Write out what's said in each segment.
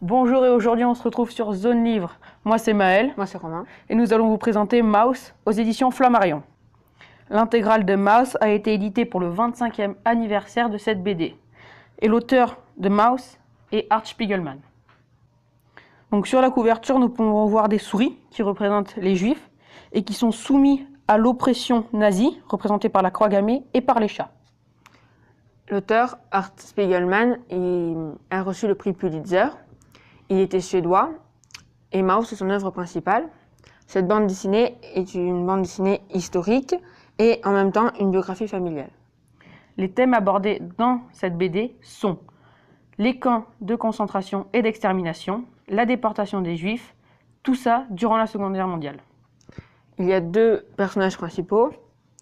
Bonjour et aujourd'hui on se retrouve sur Zone Livre. Moi c'est Maël. Moi c'est Romain. Et nous allons vous présenter Maus aux éditions Flammarion. L'intégrale de Maus a été éditée pour le 25e anniversaire de cette BD. Et l'auteur de Maus est Art Spiegelman. Donc sur la couverture, nous pouvons voir des souris qui représentent les juifs et qui sont soumis à l'oppression nazie, représentée par la croix gammée et par les chats. L'auteur, Art Spiegelman, a reçu le prix Pulitzer. Il était suédois et Maus est son œuvre principale. Cette bande dessinée est une bande dessinée historique et en même temps une biographie familiale. Les thèmes abordés dans cette BD sont les camps de concentration et d'extermination, la déportation des Juifs, tout ça durant la Seconde Guerre mondiale. Il y a deux personnages principaux.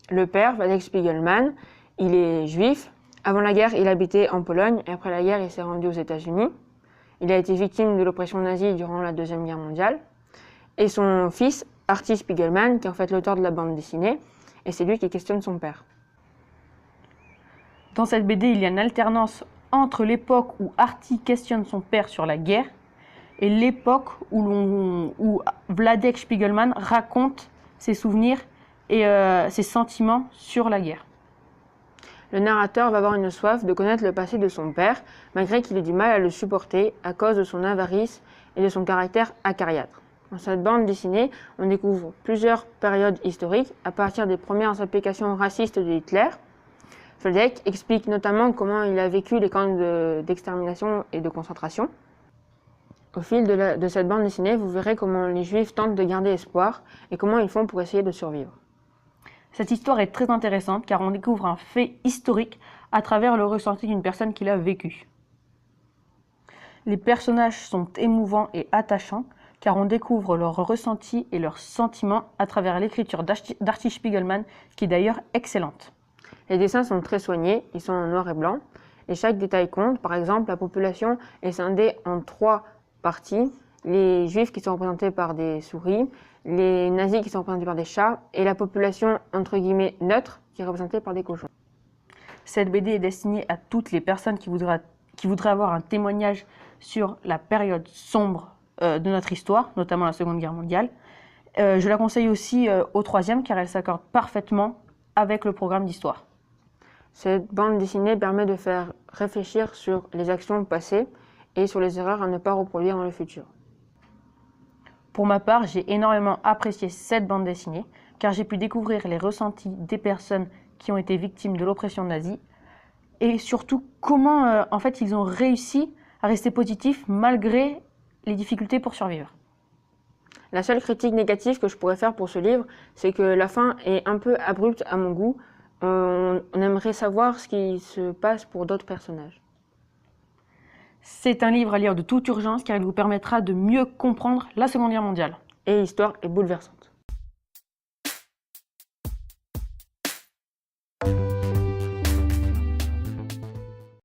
Le père, Waldek Spiegelman, il est juif. Avant la guerre, il habitait en Pologne et après la guerre, il s'est rendu aux États-Unis. Il a été victime de l'oppression nazie durant la Deuxième Guerre mondiale. Et son fils, Artie Spiegelman, qui est en fait l'auteur de la bande dessinée, et c'est lui qui questionne son père. Dans cette BD, il y a une alternance entre l'époque où Artie questionne son père sur la guerre et l'époque où Wladek Spiegelman raconte ses souvenirs et ses sentiments sur la guerre. Le narrateur va avoir une soif de connaître le passé de son père, malgré qu'il ait du mal à le supporter à cause de son avarice et de son caractère acariâtre. Dans cette bande dessinée, on découvre plusieurs périodes historiques à partir des premières applications racistes de Hitler. Wladek explique notamment comment il a vécu les camps d'extermination et de concentration. Au fil de cette bande dessinée, vous verrez comment les Juifs tentent de garder espoir et comment ils font pour essayer de survivre. Cette histoire est très intéressante car on découvre un fait historique à travers le ressenti d'une personne qui l'a vécu. Les personnages sont émouvants et attachants car on découvre leurs ressentis et leurs sentiments à travers l'écriture d'Artie Spiegelman qui est d'ailleurs excellente. Les dessins sont très soignés, ils sont en noir et blanc et chaque détail compte. Par exemple, la population est scindée en 3 parties. Les Juifs qui sont représentés par des souris, les nazis qui sont représentés par des chats et la population entre guillemets neutre qui est représentée par des cochons. Cette BD est destinée à toutes les personnes qui voudraient avoir un témoignage sur la période sombre de notre histoire, notamment la Seconde Guerre mondiale. Je la conseille aussi au 3e car elle s'accorde parfaitement avec le programme d'histoire. Cette bande dessinée permet de faire réfléchir sur les actions passées et sur les erreurs à ne pas reproduire dans le futur. Pour ma part, j'ai énormément apprécié cette bande dessinée car j'ai pu découvrir les ressentis des personnes qui ont été victimes de l'oppression nazie et surtout comment en fait ils ont réussi à rester positifs malgré les difficultés pour survivre. La seule critique négative que je pourrais faire pour ce livre, c'est que la fin est un peu abrupte à mon goût. On aimerait savoir ce qui se passe pour d'autres personnages. C'est un livre à lire de toute urgence car il vous permettra de mieux comprendre la Seconde Guerre mondiale. Et l'histoire est bouleversante.